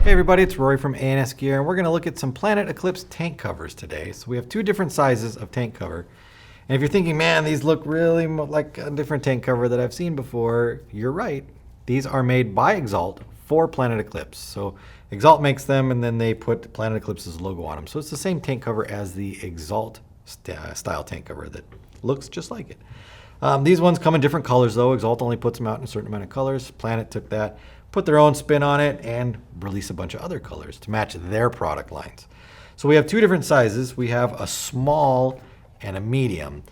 Hey everybody, it's Rory from A&S Gear, and we're going to look at some Planet Eclipse tank covers today. So we have two different sizes of tank cover. And if you're thinking, man, these look really like a different tank cover that I've seen before, you're right. These are made by Exalt for Planet Eclipse. So Exalt makes them, and then they put Planet Eclipse's logo on them. So it's the same tank cover as the Exalt style tank cover that looks just like it. These ones come in different colors though. Exalt only puts them out in a certain amount of colors. Planet took that, put their own spin on it, and release a bunch of other colors to match their product lines. So we have two different sizes. We have a small and a medium.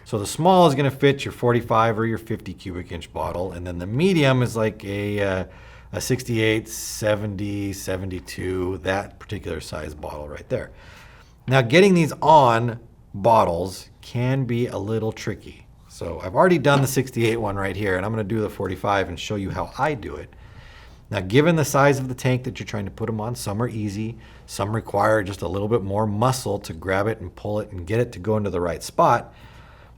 So the small is going to fit your 45 or your 50 cubic inch bottle, and then the medium is like a 68, 70, 72, that particular size bottle right there. Now getting these on bottles can be a little tricky. So I've already done the 68 one right here, and I'm going to do the 45 and show you how I do it. Now, given the size of the tank that you're trying to put them on, some are easy, some require just a little bit more muscle to grab it and pull it and get it to go into the right spot.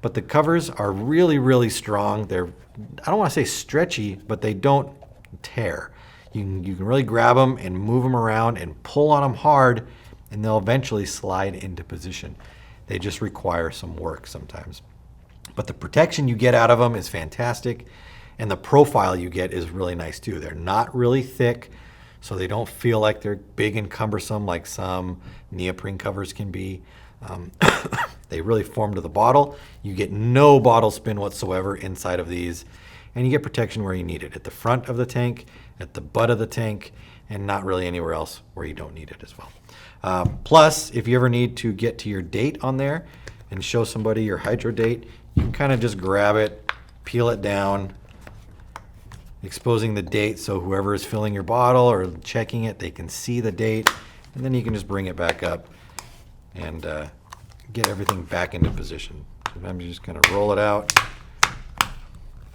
But the covers are really, really strong. They're, I don't want to say stretchy, but they don't tear. You can really grab them and move them around and pull on them hard, and they'll eventually slide into position. They just require some work sometimes. But the protection you get out of them is fantastic. And the profile you get is really nice too. They're not really thick, so they don't feel like they're big and cumbersome like some neoprene covers can be. They really form to the bottle. You get no bottle spin whatsoever inside of these, and you get protection where you need it, at the front of the tank, at the butt of the tank, and not really anywhere else where you don't need it as well. Plus, if you ever need to get to your date on there and show somebody your hydro date, you can kind of just grab it, peel it down, exposing the date so whoever is filling your bottle or checking it, they can see the date, and then you can just bring it back up and get everything back into position. Sometimes you just kind of roll it out,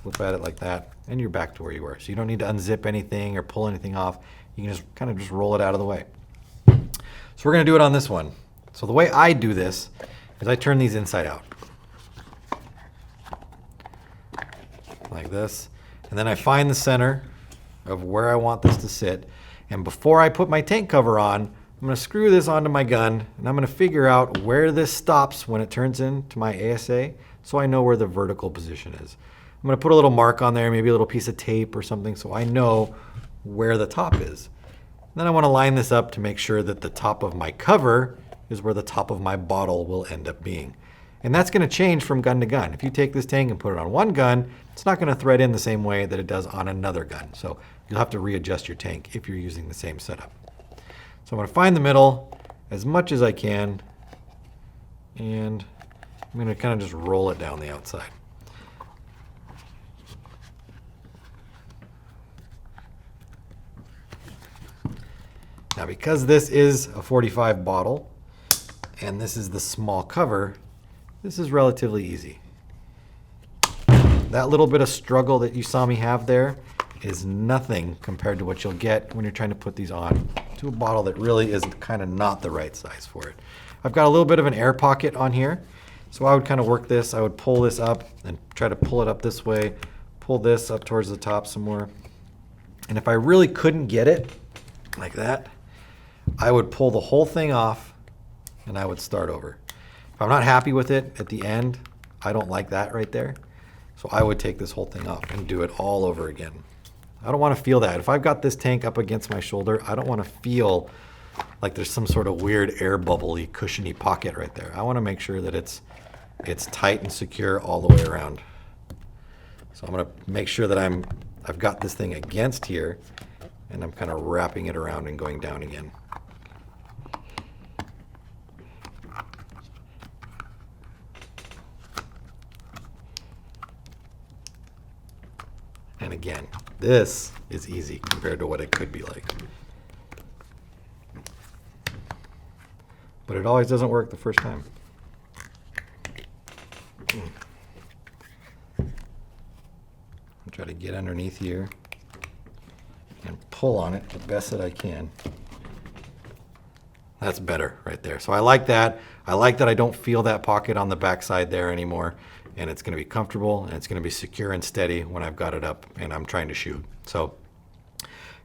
flip at it like that, and you're back to where you were. So you don't need to unzip anything or pull anything off. You can just kind of just roll it out of the way. So we're going to do it on this one. So the way I do this is I turn these inside out like this. And then I find the center of where I want this to sit. And before I put my tank cover on, I'm going to screw this onto my gun, and I'm going to figure out where this stops when it turns into my ASA, so I know where the vertical position is. I'm going to put a little mark on there, maybe a little piece of tape or something, so I know where the top is. Then I want to line this up to make sure that the top of my cover is where the top of my bottle will end up being. And that's going to change from gun to gun. If you take this tank and put it on one gun, it's not going to thread in the same way that it does on another gun. So you'll have to readjust your tank if you're using the same setup. So I'm going to find the middle as much as I can, and I'm going to kind of just roll it down the outside. Now, because this is a 45 bottle and this is the small cover, this is relatively easy. That little bit of struggle that you saw me have there is nothing compared to what you'll get when you're trying to put these on to a bottle that really is kind of not the right size for it. I've got a little bit of an air pocket on here, so I would kind of work this. I would pull this up and try to pull it up this way, pull this up towards the top some more. And if I really couldn't get it like that, I would pull the whole thing off and I would start over. If I'm not happy with it at the end, I don't like that right there. So I would take this whole thing off and do it all over again. I don't want to feel that. If I've got this tank up against my shoulder, I don't want to feel like there's some sort of weird air bubbly, cushiony pocket right there. I want to make sure that it's tight and secure all the way around. So I'm going to make sure that I've got this thing against here, and I'm kind of wrapping it around and going down again. And again, this is easy compared to what it could be like. But it always doesn't work the first time. I'll try to get underneath here and pull on it the best that I can. That's better right there. So I like that. I like that I don't feel that pocket on the backside there anymore. And it's going to be comfortable and it's going to be secure and steady when I've got it up and I'm trying to shoot. So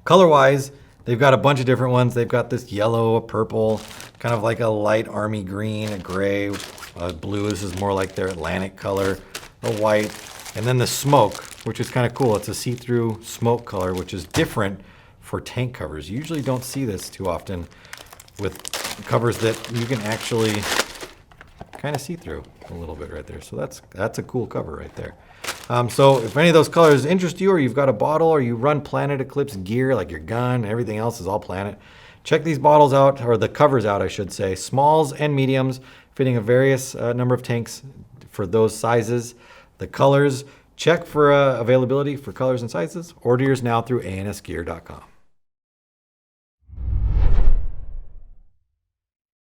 color-wise, They've got a bunch of different ones. They've got this yellow, a purple, kind of like a light army green, a gray, a blue. This is more like their Atlantic color, a white, and then the smoke, which is kind of cool. It's a see-through smoke color, which is different for tank covers. You usually don't see this too often with covers that you can actually kind of see through a little bit right there. So that's a cool cover right there. So if any of those colors interest you, or you've got a bottle, or you run Planet Eclipse gear, like your gun, everything else is all Planet, check these bottles out, or the covers out, I should say. Smalls and mediums, fitting a various number of tanks for those sizes. The colors, check for availability for colors and sizes. Order yours now through ansgear.com.